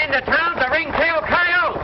into town's a ringtail coyote.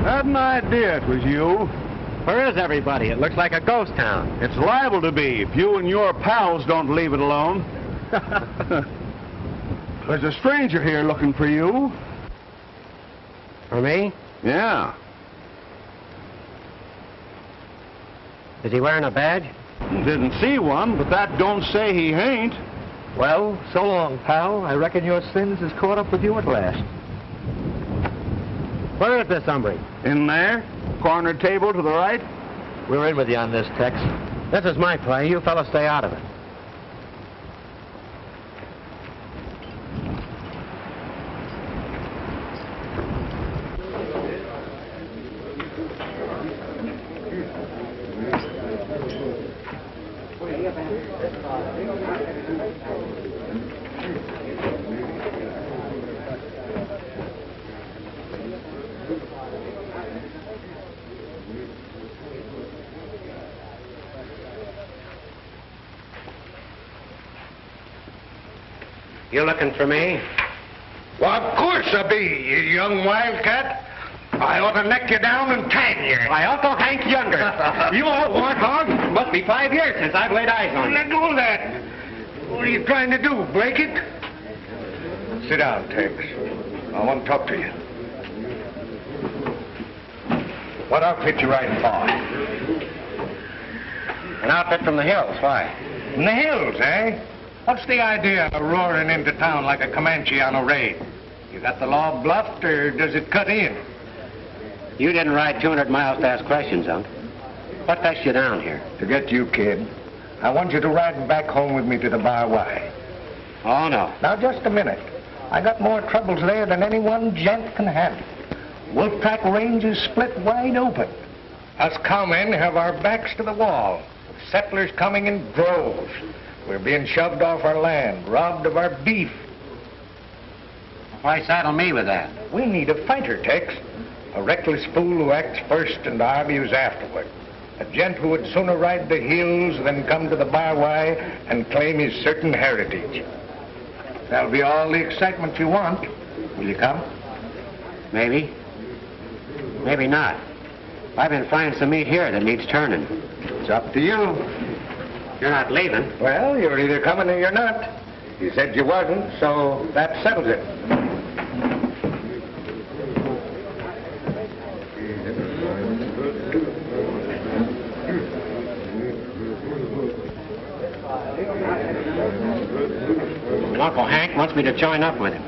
Had an idea it was you. Where is everybody? It looks like a ghost town. It's liable to be if you and your pals don't leave it alone. There's a stranger here looking for you. For me? Yeah. Is he wearing a badge? Didn't see one, but that don't say he ain't. Well, so long, pal. I reckon your sins has caught up with you at last. Where is this hombre? In there, corner table to the right. We're in with you on this, Tex. This is my play. You fellas stay out of it. You looking for me? Well, of course I be, you young wildcat. I ought to neck you down and tang you. My Uncle Hank Younger. You old warthog. Must be 5 years since I've laid eyes on you. Let go of that. What are you trying to do, break it? Sit down, Tex. I want to talk to you. What outfit you riding for? An outfit from the hills. Why? In the hills, eh? What's the idea of roaring into town like a Comanche on a raid? You got the law bluffed, or does it cut in? You didn't ride 200 miles to ask questions, Unc. What fetched you down here? To get you, kid. I want you to ride back home with me to the Bar Y. Oh, no. Now, just a minute. I got more troubles there than any one gent can handle. Wolfpack range is split wide open. Us cowmen have our backs to the wall. Settlers coming in droves. We're being shoved off our land, robbed of our beef. Why saddle me with that? We need a fighter, Tex. A reckless fool who acts first and argues afterward. A gent who would sooner ride the hills than come to the Bar Y and claim his certain heritage. That'll be all the excitement you want. Will you come? Maybe. Maybe not. I've been finding some meat here that needs turning. It's up to you. You're not leaving. Well, you're either coming or you're not. You said you wasn't, so that settles it. Uncle Hank wants me to join up with him.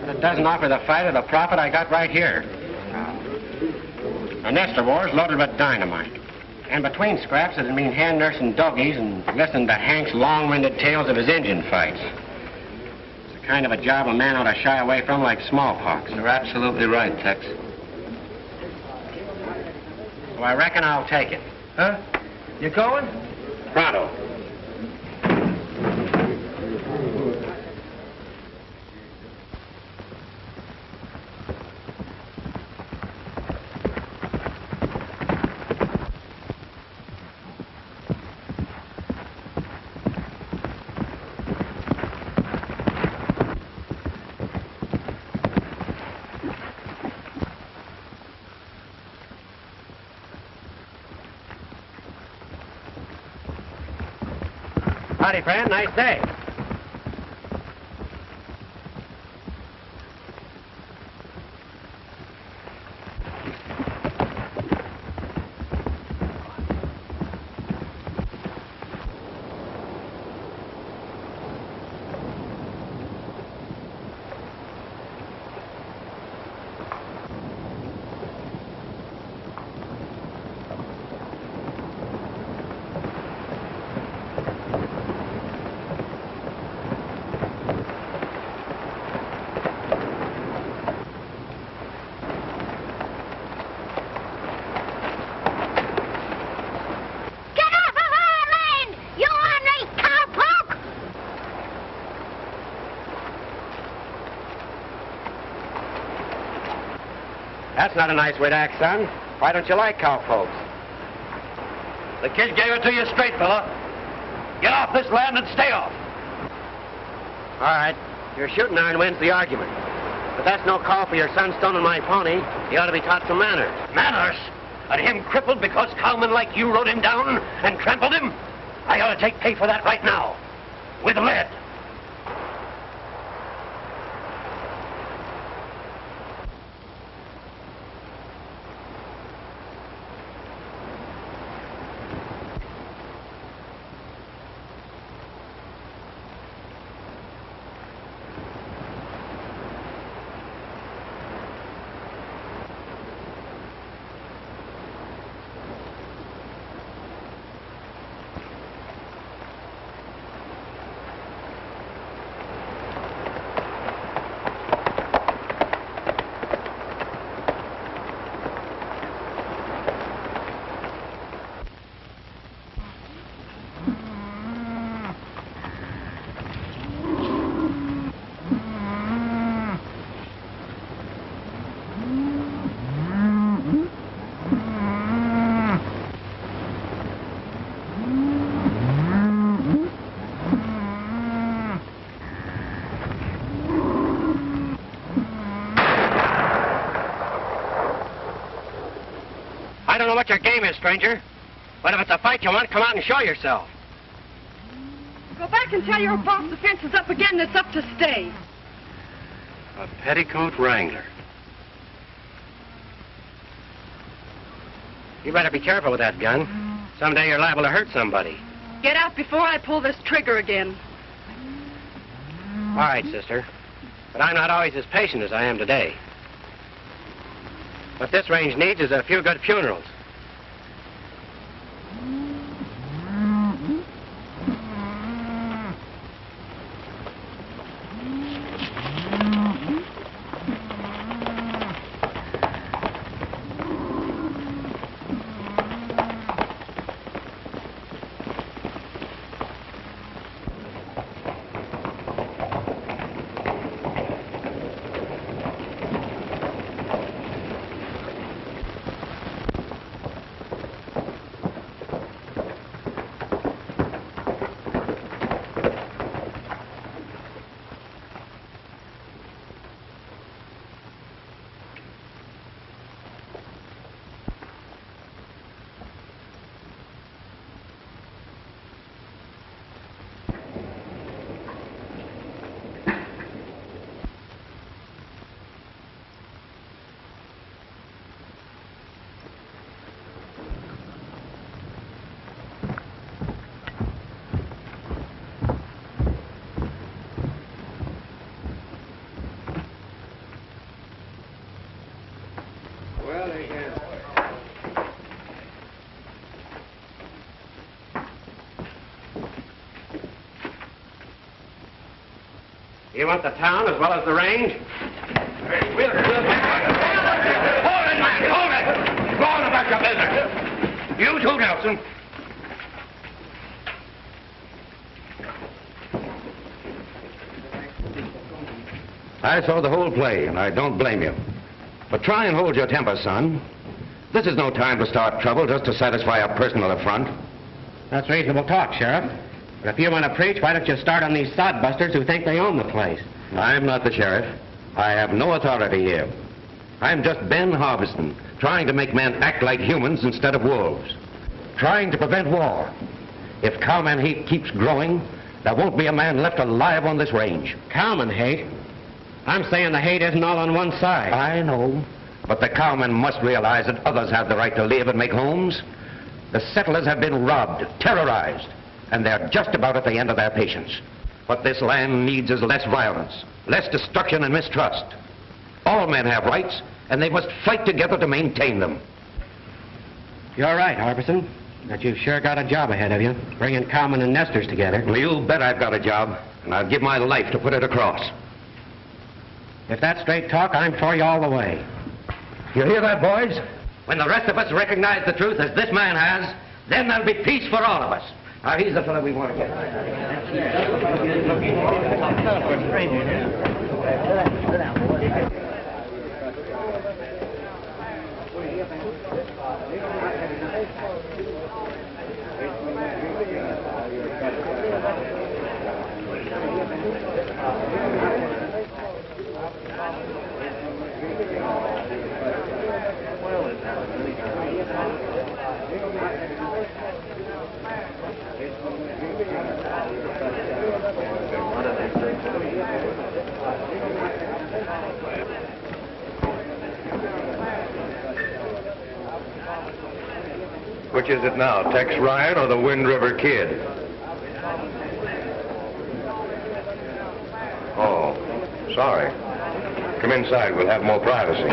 But it doesn't offer the fight or the profit I got right here. The nest of war's loaded with dynamite. And between scraps, it'd mean hand-nursing doggies and listening to Hank's long-winded tales of his Indian fights. It's the kind of a job a man ought to shy away from like smallpox. You're absolutely right, Tex. So I reckon I'll take it. Huh? You going? Pronto. Howdy, friend. Nice day. That's not a nice way to act, son. Why don't you like cowpokes? The kid gave it to you straight, fella. Get off this land and stay off. All right. Your shooting iron wins the argument. But that's no call for your son stoning my pony. He ought to be taught some manners. Manners? And him crippled because cowmen like you rode him down and trampled him? I ought to take pay for that right now. With lead. I don't know what your game is, stranger. But if it's a fight you want, come out and show yourself. Go back and tell your boss the fence is up again and it's up to stay. A petticoat wrangler. You better be careful with that gun. Someday you're liable to hurt somebody. Get out before I pull this trigger again. All right, sister. But I'm not always as patient as I am today. What this range needs is a few good funerals. You want the town as well as the range? Hold it, man! Hold it! Go on about your business. You too, Nelson. I saw the whole play, and I don't blame you. But try and hold your temper, son. This is no time to start trouble just to satisfy a personal affront. That's reasonable talk, Sheriff. But if you want to preach, why don't you start on these sodbusters who think they own the place? I'm not the sheriff. I have no authority here. I'm just Ben Harveston, trying to make men act like humans instead of wolves. Trying to prevent war. If cowman hate keeps growing, there won't be a man left alive on this range. Cowman hate? I'm saying the hate isn't all on one side. I know, but the cowmen must realize that others have the right to live and make homes. The settlers have been robbed, terrorized, and they're just about at the end of their patience. What this land needs is less violence, less destruction and mistrust. All men have rights, and they must fight together to maintain them. You're right, Harbison, but you've sure got a job ahead of you, bringing cowmen and nesters together. Well, you bet I've got a job, and I'll give my life to put it across. If that's straight talk, I'm for you all the way. You hear that, boys? When the rest of us recognize the truth as this man has, then there'll be peace for all of us. Now, he's the fellow we want to get. Which is it now, Tex Ryan or the Wind River Kid? Oh, sorry. Come inside, we'll have more privacy.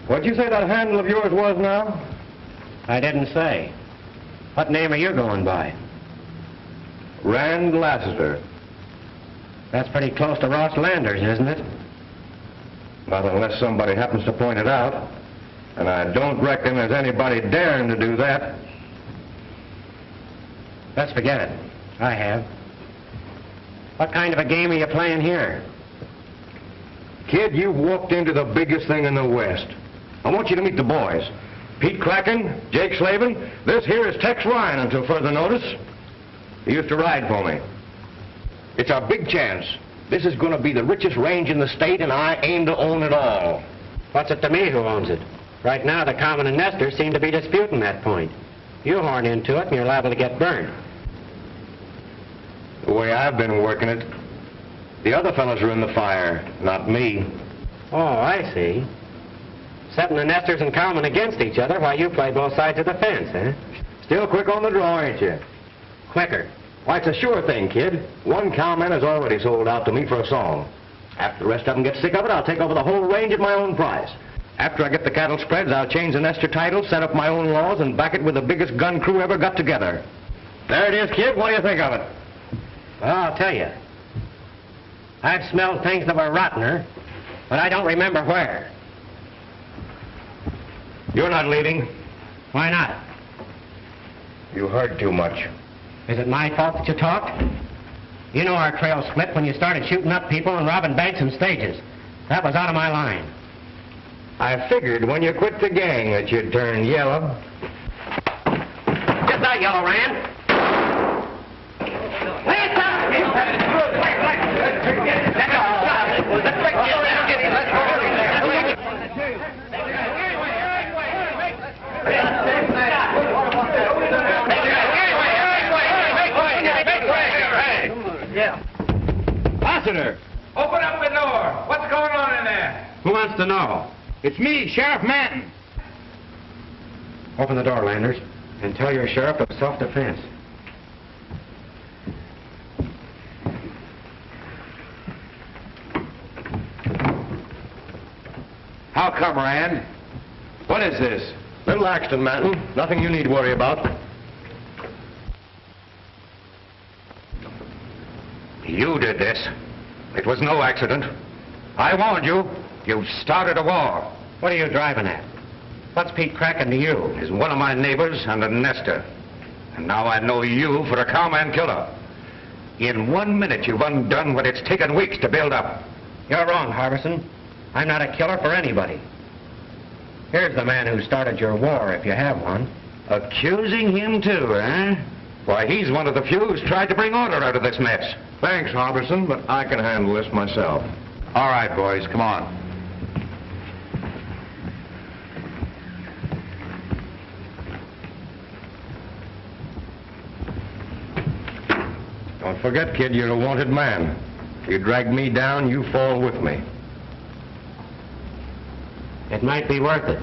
What'd you say that handle of yours was now? I didn't say. What name are you going by? Rand Lassiter. That's pretty close to Ross Landers, isn't it? Not unless somebody happens to point it out. And I don't reckon there's anybody daring to do that. Let's forget it. I have. What kind of a game are you playing here? Kid, you've walked into the biggest thing in the West. I want you to meet the boys. Pete Kraken, Jake Slavin. This here is Tex Ryan until further notice. He used to ride for me. It's our big chance. This is going to be the richest range in the state, and I aim to own it all. What's it to me who owns it? Right now, the cowmen and nesters seem to be disputing that point. You horn into it, and you're liable to get burned. The way I've been working it, the other fellows are in the fire, not me. Oh, I see. Setting the nesters and cowmen against each other while you play both sides of the fence, eh? Still quick on the draw, ain't you? Quicker. Why, it's a sure thing, kid. One cowman has already sold out to me for a song. After the rest of them get sick of it, I'll take over the whole range at my own price. After I get the cattle spreads, I'll change the nester title, set up my own laws, and back it with the biggest gun crew ever got together. There it is, kid. What do you think of it? Well, I'll tell you. I've smelled things that were rottener, but I don't remember where. You're not leaving. Why not? You heard too much. Is it my fault that you talked? You know our trail split when you started shooting up people and robbing banks and stages. That was out of my line. I figured when you quit the gang that you'd turn yellow. Get that, Yellow Rand. Lassiter! Open up the door! What's going on in there? Who wants to know? It's me, Sheriff Manton. Open the door, Landers, and tell your sheriff of self-defense. How come, Rand? What is this? Little accident, Manton. Nothing you need to worry about. You did this. It was no accident. I warned you. You started a war. What are you driving at? What's Pete Kraken to you? He's one of my neighbors and a nester. And now I know you for a cowman killer. In 1 minute, you've undone what it's taken weeks to build up. You're wrong, Harbison. I'm not a killer for anybody. Here's the man who started your war, if you have one. Accusing him too, eh? Why, he's one of the few who's tried to bring order out of this mess. Thanks, Harbison, but I can handle this myself. All right, boys, come on. Don't forget, kid, you're a wanted man. If you drag me down, you fall with me. It might be worth it.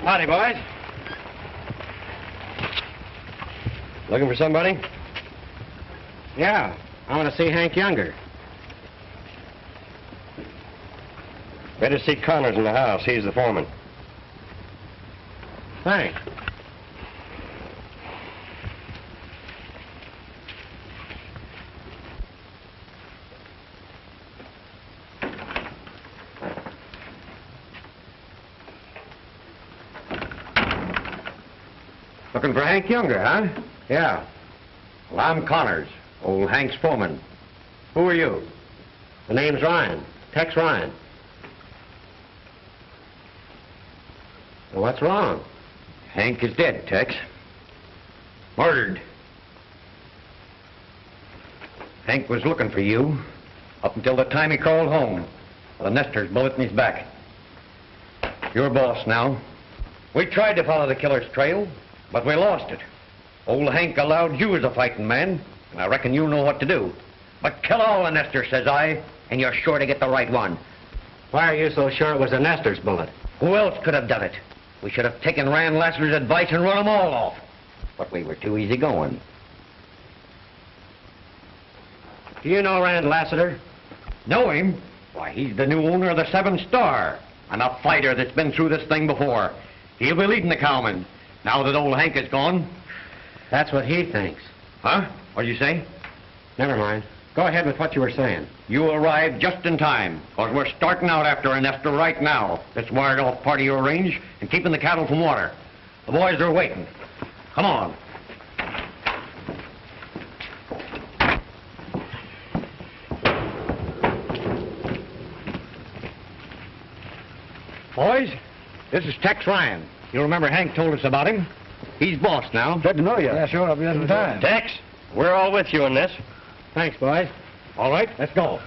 Howdy, boys. Looking for somebody? Yeah, I want to see Hank Younger. Better see Connors in the house. He's the foreman. Thanks. Looking for Hank Younger, huh? Yeah. Well, I'm Connors, old Hank's foreman. Who are you? The name's Ryan. Tex Ryan. Well, what's wrong? Hank is dead, Tex. Murdered. Hank was looking for you up until the time he crawled home with a Nestor's bullet in his back. You're boss now. We tried to follow the killer's trail, but we lost it. Old Hank allowed you as a fighting man, and I reckon you know what to do. But kill all the Nestor, says I, and you're sure to get the right one. Why are you so sure it was a Nestor's bullet? Who else could have done it? We should have taken Rand Lassiter's advice and run them all off. But we were too easy going. Do you know Rand Lassiter? Know him? Why, he's the new owner of the 7 Star, and a fighter that's been through this thing before. He'll be leading the cowmen, now that old Hank is gone. That's what he thinks. Huh? What'd you say? Never mind. Go ahead with what you were saying. You arrived just in time, because we're starting out after a Nestor right now that's wired off part of your range and keeping the cattle from water. The boys are waiting. Come on. Boys, this is Tex Ryan. You remember Hank told us about him? He's boss now. Good to know you. Yeah, sure. I'll be in time. Tex, we're all with you in this. Thanks, boys. All right, let's go.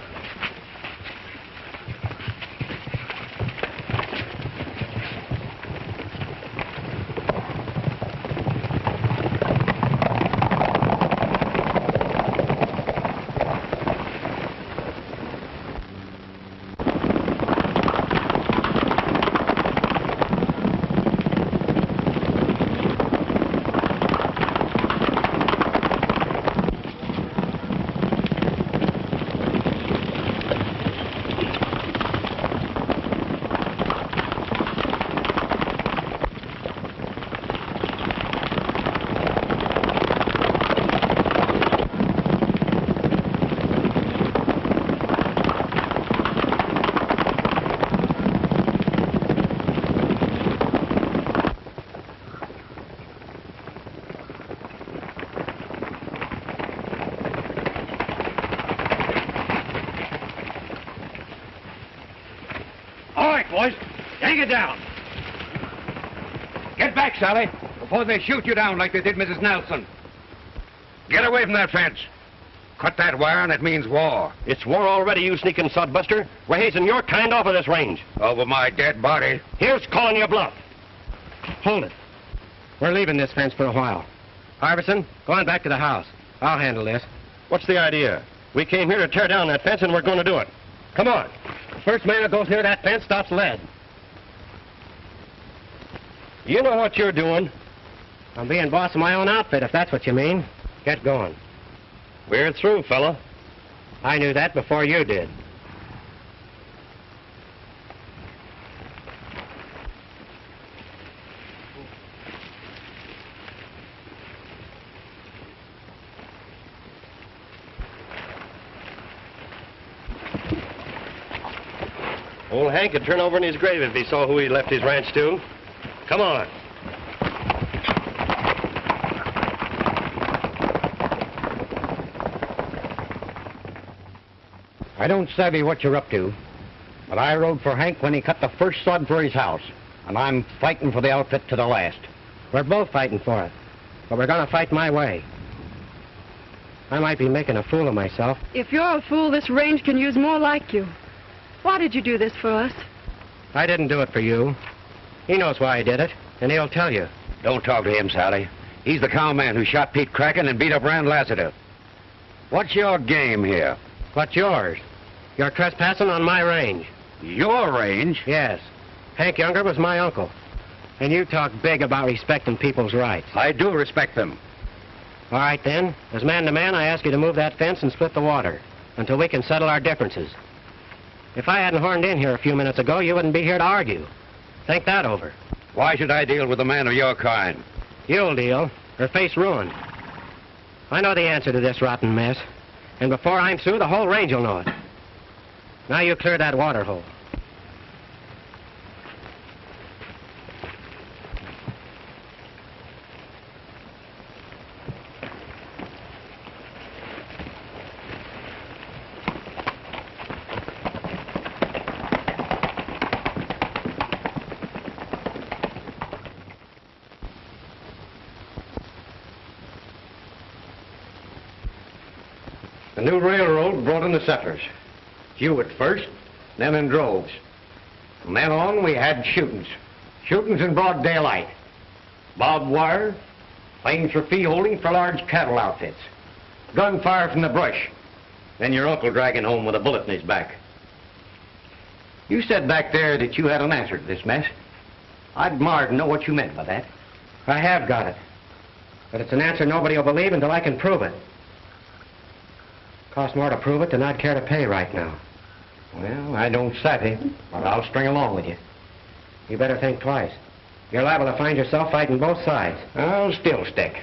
Boys, hang it down. Get back, Sally, before they shoot you down like they did Mrs. Nelson. Get away from that fence. Cut that wire and it means war. It's war already, you sneaking sodbuster. We're hazing your kind off of this range. Over my dead body. Here's calling your bluff. Hold it. We're leaving this fence for a while. Harbison, go on back to the house. I'll handle this. What's the idea? We came here to tear down that fence and we're going to do it. Come on. First man who goes near that fence stops lead. You know what you're doing. I'm being boss of my own outfit, if that's what you mean. Get going. We're through, fella. I knew that before you did. Old Hank would turn over in his grave if he saw who he left his ranch to. Come on. I don't savvy what you're up to, but I rode for Hank when he cut the first sod for his house, and I'm fighting for the outfit to the last. We're both fighting for it, but we're going to fight my way. I might be making a fool of myself. If you're a fool, this range can use more like you. Why did you do this for us? I didn't do it for you. He knows why I did it, and he'll tell you. Don't talk to him, Sally. He's the cowman who shot Pete Kraken and beat up Rand Lassiter. What's your game here? What's yours? You're trespassing on my range. Your range? Yes. Hank Younger was my uncle. And you talk big about respecting people's rights. I do respect them. All right, then. As man to man, I ask you to move that fence and split the water until we can settle our differences. If I hadn't horned in here a few minutes ago, you wouldn't be here to argue. Think that over. Why should I deal with a man of your kind? You'll deal, or face ruin. I know the answer to this rotten mess. And before I'm through, the whole range will know it. Now you clear that water hole. The new railroad brought in the settlers. Few at first, then in droves. From then on, we had shootings. Shootings in broad daylight. Barbed wire, claims for fee holding for large cattle outfits. Gunfire from the brush. Then your uncle dragging home with a bullet in his back. You said back there that you had an answer to this mess. I'd admire to know what you meant by that. I have got it. But it's an answer nobody will believe until I can prove it. Costs more to prove it than I'd care to pay right now. Well, I don't savvy, but I'll string along with you. You better think twice. You're liable to find yourself fighting both sides. I'll still stick.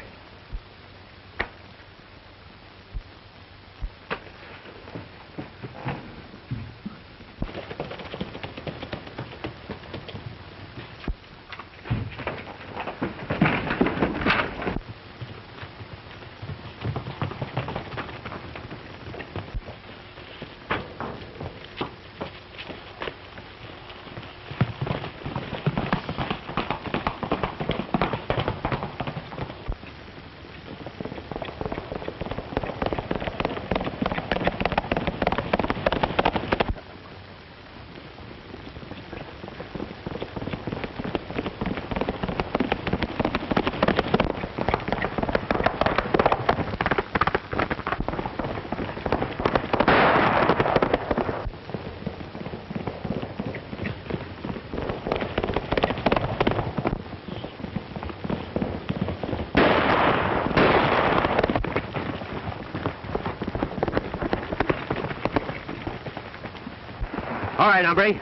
All right, hombre.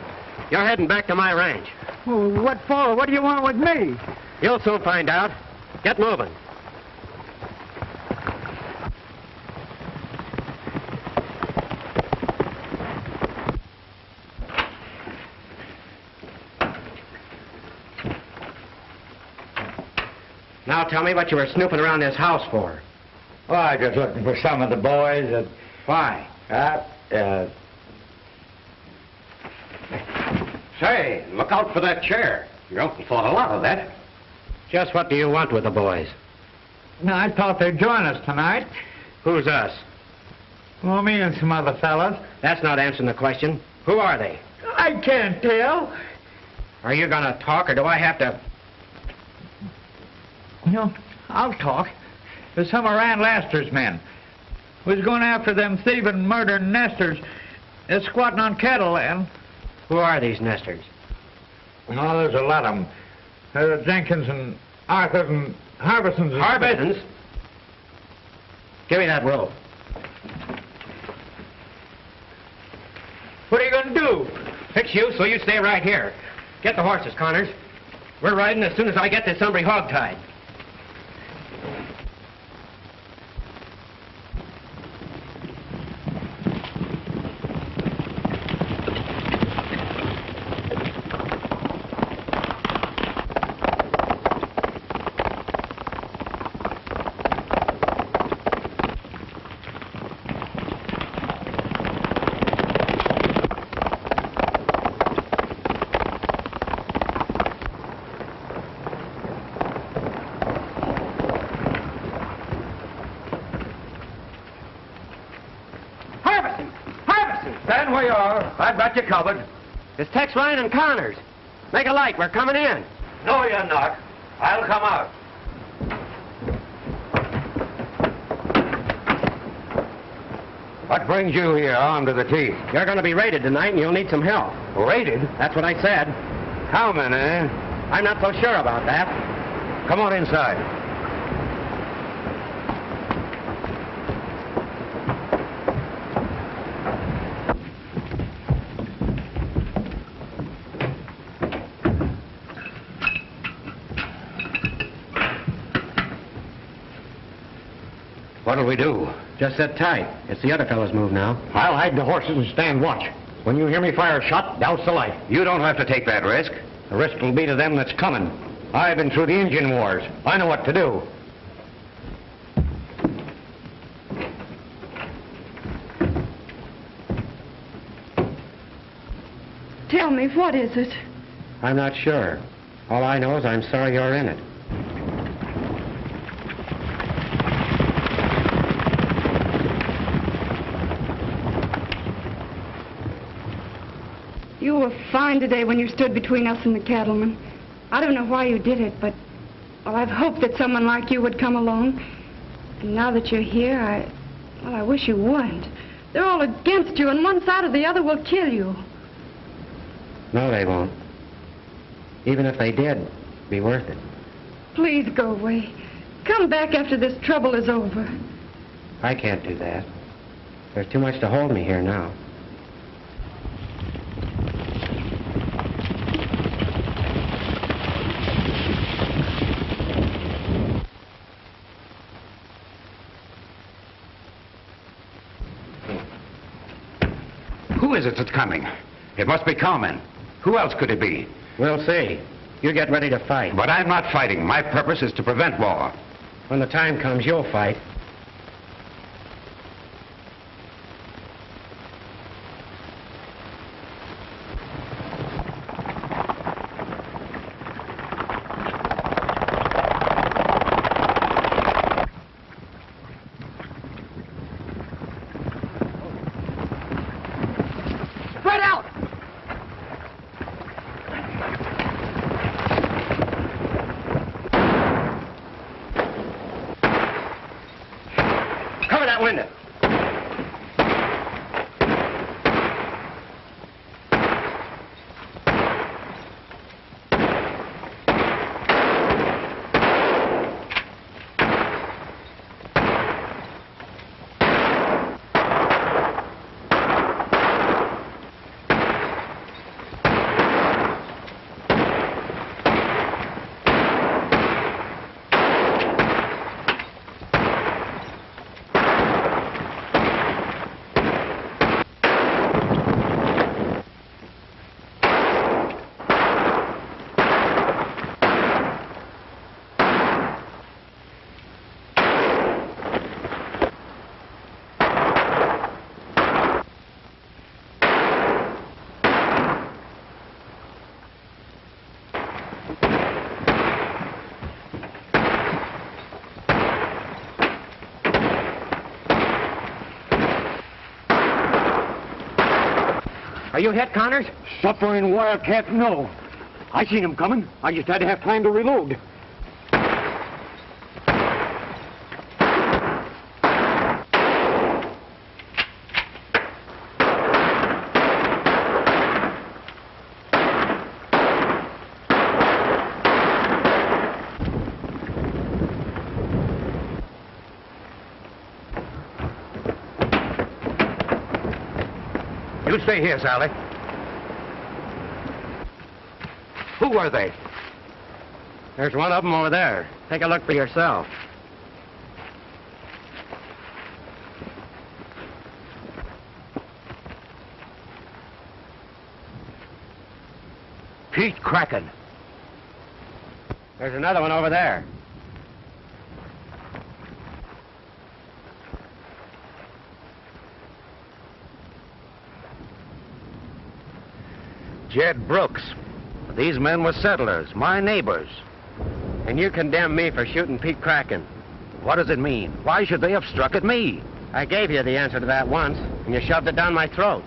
You're heading back to my ranch. Well, what for? What do you want with me? You'll soon find out. Get moving. Now tell me what you were snooping around this house for. Well, I was just looking for some of the boys that... Why? Say, look out for that chair. Your uncle thought a lot of that. Just what do you want with the boys? No, I thought they'd join us tonight. Who's us? Well, me and some other fellas. That's not answering the question. Who are they? I can't tell. Are you going to talk, or do I have to... No, I'll talk. There's some of Rand Lassiter's men. We was going after them thieving, murdering nesters. They're squatting on cattle land. Who are these nesters? Oh, there's a lot of them. Jenkins and Arthur and Harbison's. Harbison's? Give me that rope. What are you going to do? Fix you so you stay right here. Get the horses, Connors. We're riding as soon as I get this hombre hog-tied. got you covered. It's Tex Ryan and Connors. Make a light. We're coming in. No, you're not. I'll come out. What brings you here, armed to the teeth? You're going to be raided tonight, and you'll need some help. Raided? That's what I said. Cowmen, eh? I'm not so sure about that. Come on inside. What'll we do? Just sit tight. It's the other fellow's move now. I'll hide the horses and stand watch. When you hear me fire a shot, douse the light. You don't have to take that risk. The risk will be to them that's coming. I've been through the engine wars. I know what to do. Tell me, what is it? I'm not sure. All I know is I'm sorry you're in it. You were fine today when you stood between us and the cattlemen. I don't know why you did it, but, well, I've hoped that someone like you would come along. And now that you're here, I wish you wouldn't. They're all against you, and one side or the other will kill you. No, they won't. Even if they did, it'd be worth it. Please go away. Come back after this trouble is over. I can't do that. There's too much to hold me here now. Who is it that's coming? It must be cowmen. Who else could it be? We'll see. You get ready to fight. But I'm not fighting. My purpose is to prevent war. When the time comes, you'll fight. Are you hit, Connors? Suffering wildcat, no. I seen him coming. I just had to have time to reload. You stay here, Sally. Who were they? There's one of them over there. Take a look for yourself. Pete Kraken. There's another one over there. Jed Brooks. These men were settlers, my neighbors. And you condemn me for shooting Pete Kraken. What does it mean? Why should they have struck at me? I gave you the answer to that once, and you shoved it down my throat.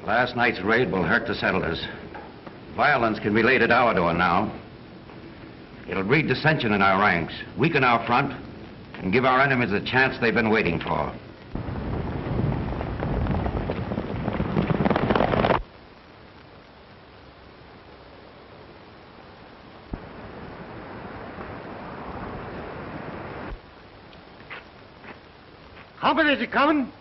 Last night's raid will hurt the settlers. Violence can be laid at our door now. It'll breed dissension in our ranks, weaken our front, and give our enemies the chance they've been waiting for. How many is he coming?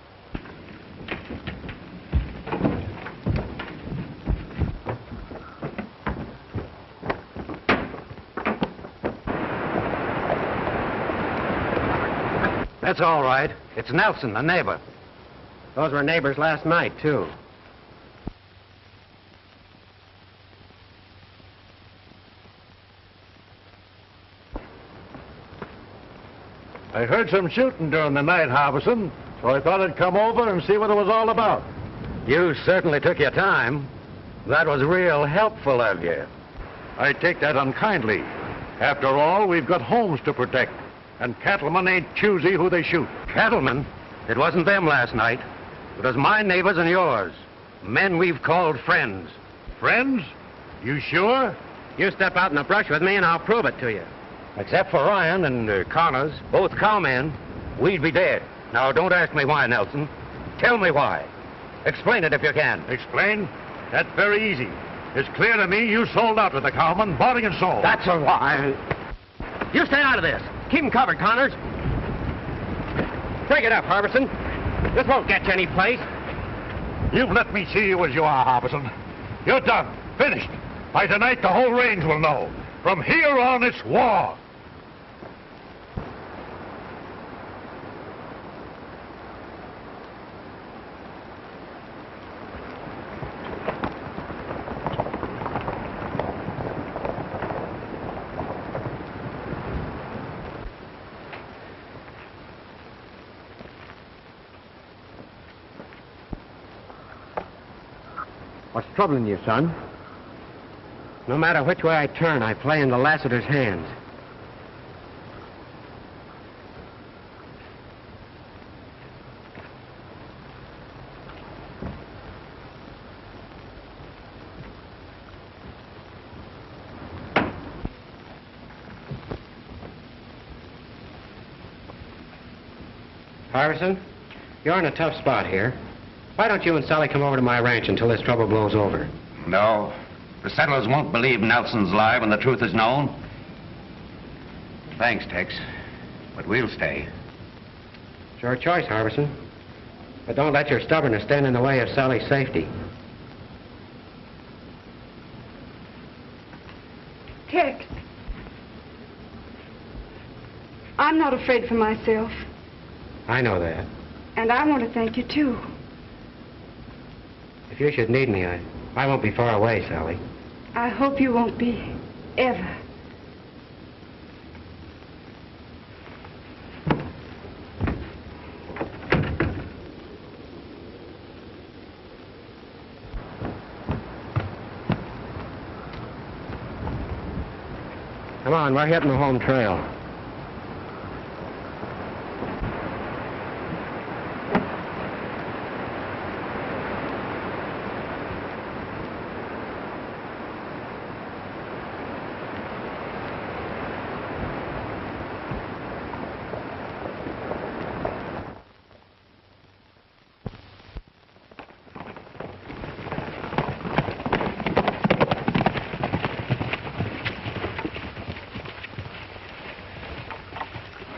That's all right. It's Nelson, a neighbor. Those were neighbors last night, too. I heard some shooting during the night, Harbison, so I thought I'd come over and see what it was all about. You certainly took your time. That was real helpful of you. I take that unkindly. After all, we've got homes to protect, and cattlemen ain't choosy who they shoot. Cattlemen? It wasn't them last night. It was my neighbors and yours. Men we've called friends. Friends? You sure? You step out in the brush with me and I'll prove it to you. Except for Ryan and Connors, both cowmen, we'd be dead. Now, don't ask me why, Nelson. Tell me why. Explain it if you can. Explain? That's very easy. It's clear to me you sold out with the cowman, body and soul. That's a lie. You stay out of this. Keep him covered, Connors. Break it up, Harbison. This won't get you any place. You've let me see you as you are, Harbison. You're done. Finished. By tonight, the whole range will know. From here on, it's war. What's troubling you, son? No matter which way I turn, I play into Lassiter's hands. Harbison, you're in a tough spot here. Why don't you and Sally come over to my ranch until this trouble blows over? No. The settlers won't believe Nelson's lie when the truth is known. Thanks, Tex. But we'll stay. It's your choice, Harbison. But don't let your stubbornness stand in the way of Sally's safety. Tex, I'm not afraid for myself. I know that. And I want to thank you, too. If you should need me, I won't be far away, Sally. I hope you won't be, ever. Come on, we're hitting the home trail.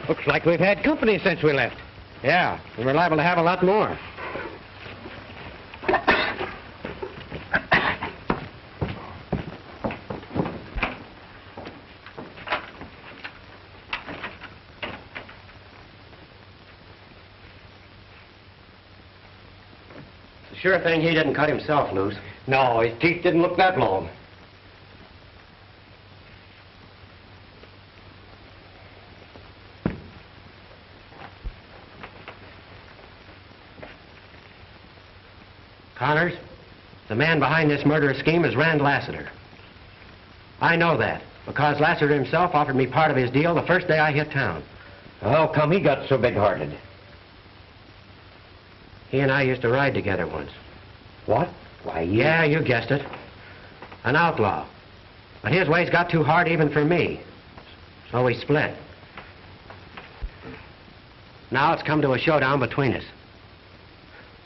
Looks like we've had company since we left. Yeah, and we're liable to have a lot more. It's a sure thing he didn't cut himself loose. No, his teeth didn't look that long. Connors, the man behind this murderous scheme is Rand Lassiter. I know that, because Lassiter himself offered me part of his deal the first day I hit town. How come he got so big-hearted? He and I used to ride together once. What? Why, yeah, you guessed it. An outlaw. But his ways got too hard even for me. So we split. Now it's come to a showdown between us.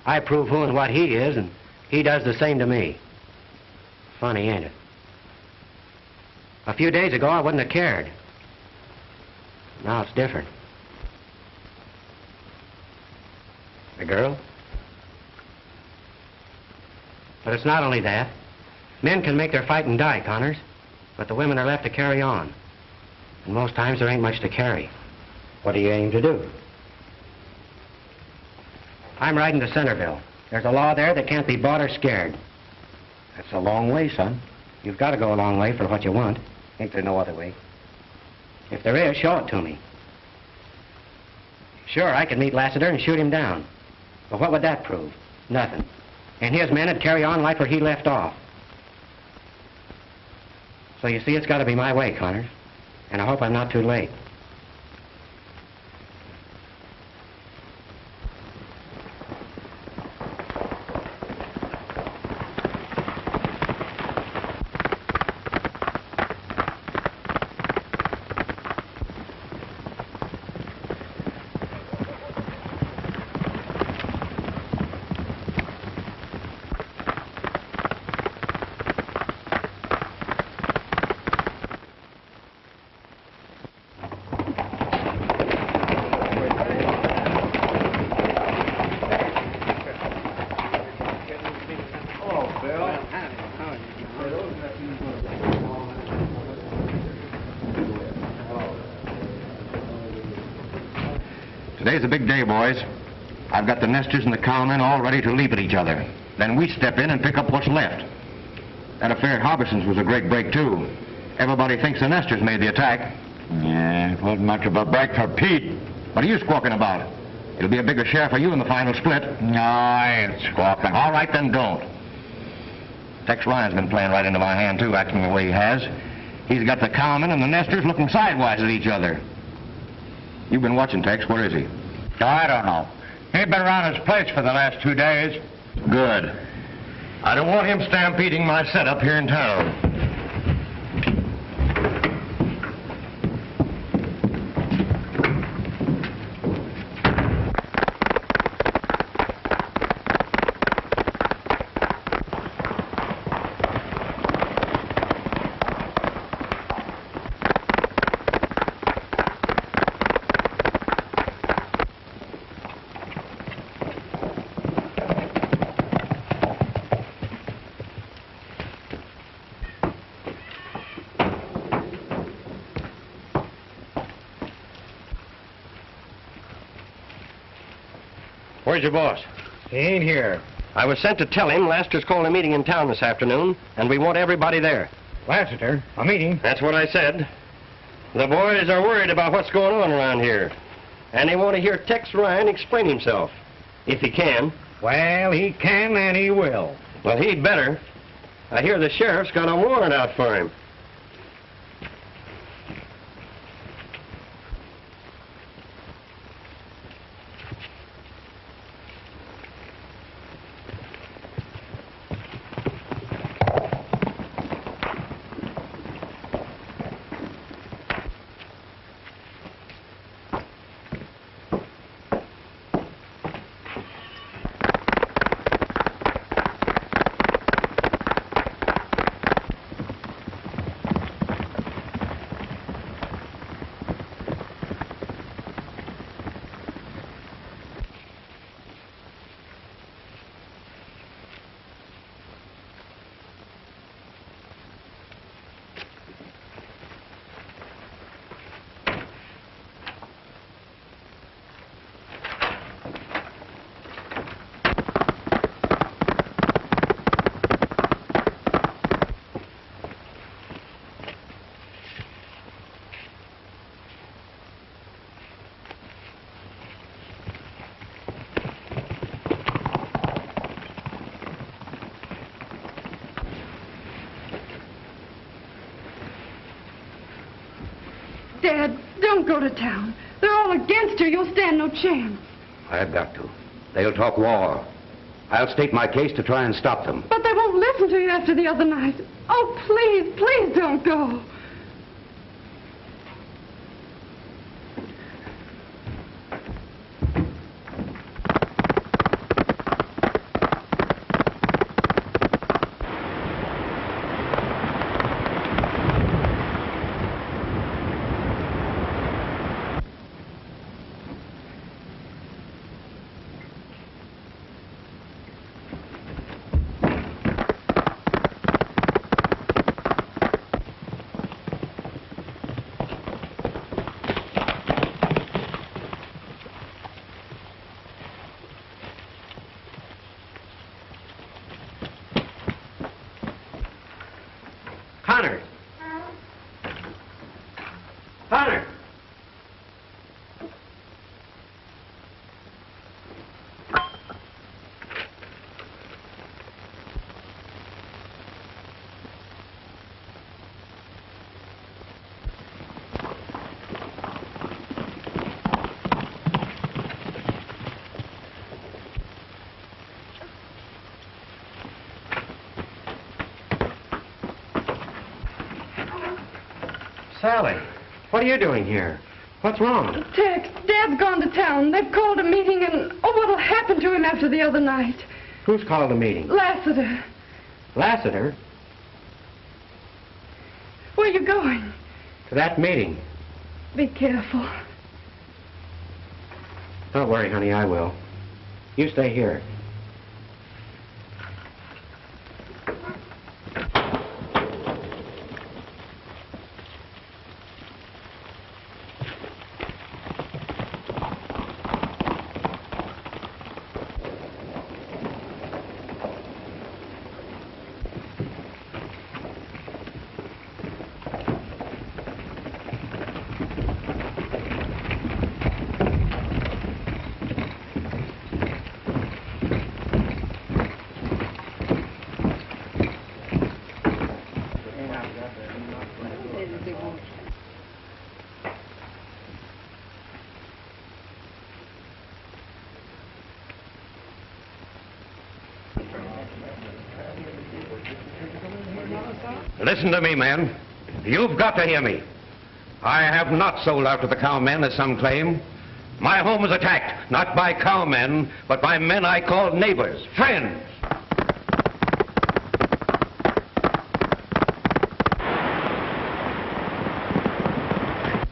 I prove who and what he is, and he does the same to me. Funny, ain't it? A few days ago, I wouldn't have cared. Now it's different. The girl? But it's not only that. Men can make their fight and die, Connors, but the women are left to carry on. And most times there ain't much to carry. What do you aim to do? I'm riding to Centerville. There's a law there that can't be bought or scared. That's a long way, son. You've got to go a long way for what you want. Ain't there no other way? If there is, show it to me. Sure, I could meet Lassiter and shoot him down. But what would that prove? Nothing. And his men would carry on right where he left off. So you see, it's got to be my way, Connors. And I hope I'm not too late. Today's a big day, boys. I've got the nesters and the cowmen all ready to leap at each other. Then we step in and pick up what's left. That affair at Harbison's was a great break, too. Everybody thinks the nesters made the attack. Yeah, it wasn't much of a break for Pete. What are you squawking about? It'll be a bigger share for you in the final split. No, I ain't squawking. All right, then don't. Tex Ryan's been playing right into my hand, too, acting the way he has. He's got the cowmen and the nesters looking sidewise at each other. You've been watching, Tex. Where is he? I don't know. He ain't been around his place for the last 2 days. Good. I don't want him stampeding my setup here in town. Where's your boss? He ain't here. I was sent to tell him Lassiter's calling a meeting in town this afternoon, and we want everybody there. Lassiter? A meeting? That's what I said. The boys are worried about what's going on around here, and they want to hear Tex Ryan explain himself, if he can. Well, he can and he will. Well, he'd better. I hear the sheriff's got a warrant out for him. Dad, don't go to town. They're all against you. You'll stand no chance. I've got to. They'll talk war. I'll state my case to try and stop them. But they won't listen to you after the other night. Oh, please, please don't go. Connor! Connor! Sally, what are you doing here? What's wrong? Tex, Dad's gone to town. They've called a meeting and, oh, what'll happen to him after the other night? Who's called a meeting? Lassiter. Lassiter? Where are you going? To that meeting. Be careful. Don't worry, honey, I will. You stay here. Listen to me, man. You've got to hear me. I have not sold out to the cowmen, as some claim. My home was attacked, not by cowmen, but by men I called neighbors, friends.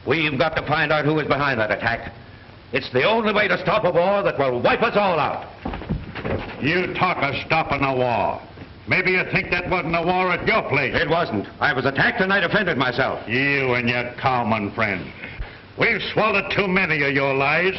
We've got to find out who is behind that attack. It's the only way to stop a war that will wipe us all out. You talk of stopping a war. Maybe you think that wasn't a war at your place. It wasn't. I was attacked and I defended myself. You and your cowman friend. We've swallowed too many of your lies.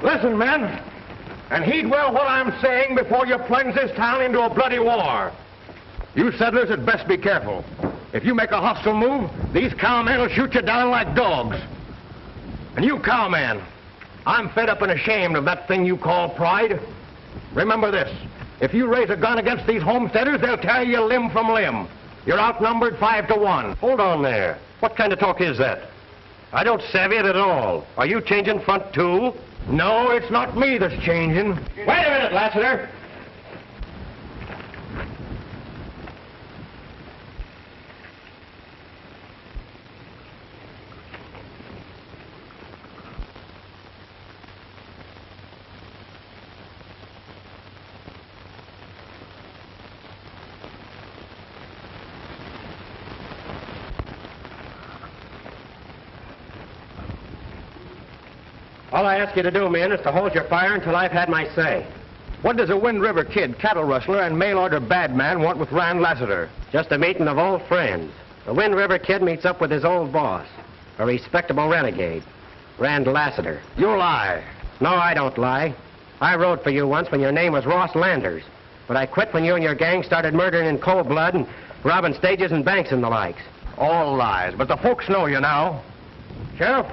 Listen, men, and heed well what I'm saying before you plunge this town into a bloody war. You settlers had best be careful. If you make a hostile move, these cowmen will shoot you down like dogs. And you cowmen, I'm fed up and ashamed of that thing you call pride. Remember this, If you raise a gun against these homesteaders, they'll tear you limb from limb. You're outnumbered 5 to 1. Hold on there. What kind of talk is that? I don't savvy it at all. Are you changing front, too? No, it's not me that's changing. Wait a minute, Lassiter. All I ask you to do, men, is to hold your fire until I've had my say. What does a Wind River Kid, cattle rustler, and mail-order bad man want with Rand Lassiter? Just a meeting of old friends. The Wind River Kid meets up with his old boss, a respectable renegade, Rand Lassiter. You lie. No, I don't lie. I rode for you once when your name was Ross Landers, but I quit when you and your gang started murdering in cold blood and robbing stages and banks and the likes. All lies, but the folks know you now. Sheriff,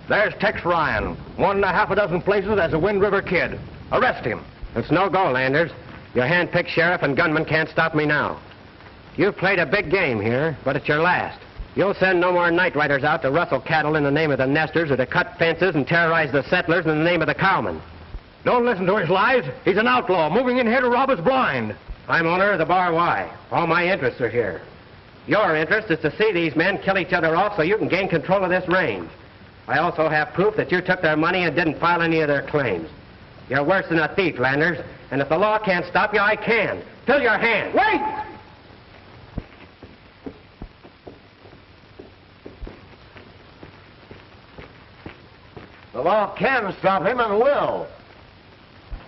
there's Tex Ryan, 1 1/2 dozen places as a Wind River Kid. Arrest him. It's no go, Landers. Your hand-picked sheriff and gunman can't stop me now. You've played a big game here, but it's your last. You'll send no more night riders out to rustle cattle in the name of the nesters or to cut fences and terrorize the settlers in the name of the cowmen. Don't listen to his lies. He's an outlaw, moving in here to rob us blind. I'm owner of the Bar Y. All my interests are here. Your interest is to see these men kill each other off so you can gain control of this range. I also have proof that you took their money and didn't file any of their claims. You're worse than a thief, Landers, and if the law can't stop you, I can. Fill your hand. Wait! The law can stop him and will.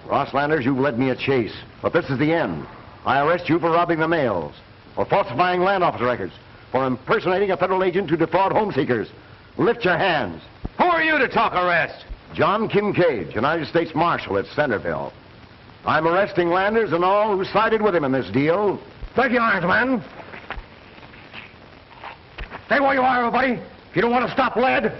Ross Landers, you've led me a chase, but this is the end. I arrest you for robbing the mails, for falsifying land office records, for impersonating a federal agent to defraud home seekers. Lift your hands. Who are you to talk arrest? John Kincaid, United States Marshal at Centerville. I'm arresting Landers and all who sided with him in this deal. Take your arms, man. Stay where you are, everybody. If you don't want to stop lead.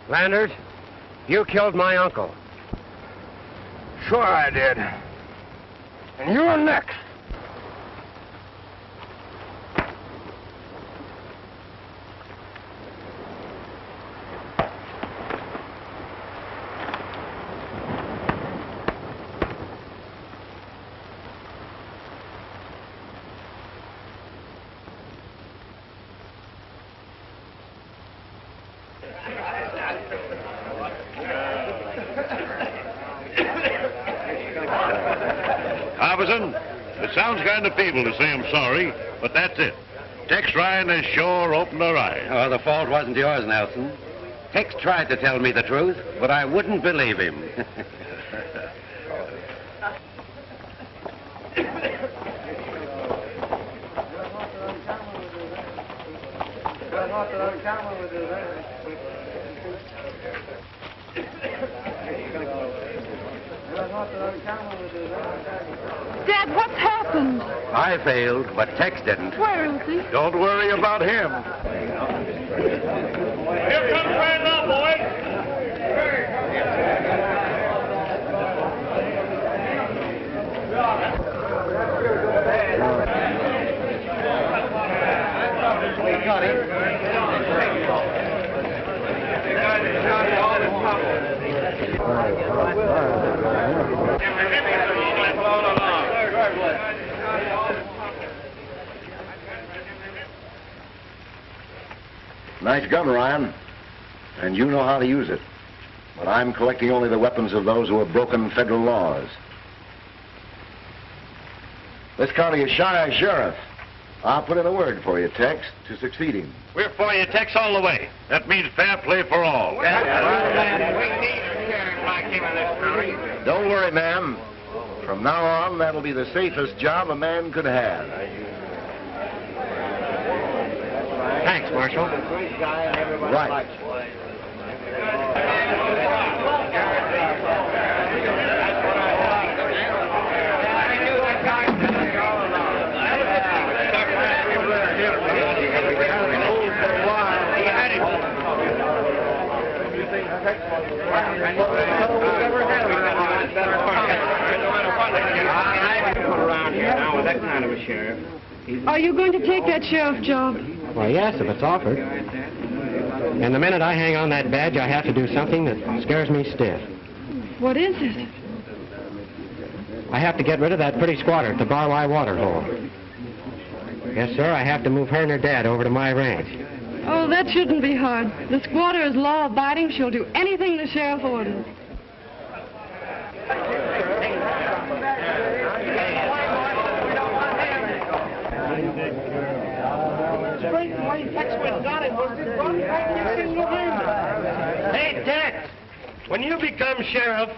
Landers, you killed my uncle. Sure I did. And you're next. Harbison, it sounds kind of feeble to say I'm sorry, but that's it. Tex Ryan has sure opened our eyes. Oh, the fault wasn't yours, Nelson. Tex tried to tell me the truth, but I wouldn't believe him. Dad, what's happened? I failed, but Tex didn't. Where is he? Don't worry about him. Here comes Randolph, boys. We got him. Nice gun, Ryan. And you know how to use it. But I'm collecting only the weapons of those who have broken federal laws. This county is shy sheriff. I'll put in a word for you, Tex, to succeed him. We're for you, Tex, all the way. That means fair play for all. We need a sheriff like him in this county. Don't worry, ma'am. From now on, that'll be the safest job a man could have. Thanks, Marshal. Right. Around here now with that kind of a sheriff. Are you going to take that sheriff job? Well, yes, if it's offered. And the minute I hang on that badge, I have to do something that scares me stiff. What is it? I have to get rid of that pretty squatter at the Bar-Y water hole. Yes, sir, I have to move her and her dad over to my ranch. Oh, that shouldn't be hard. The squatter is law-abiding. She'll do anything the sheriff orders. Hey, Tex, when you become sheriff,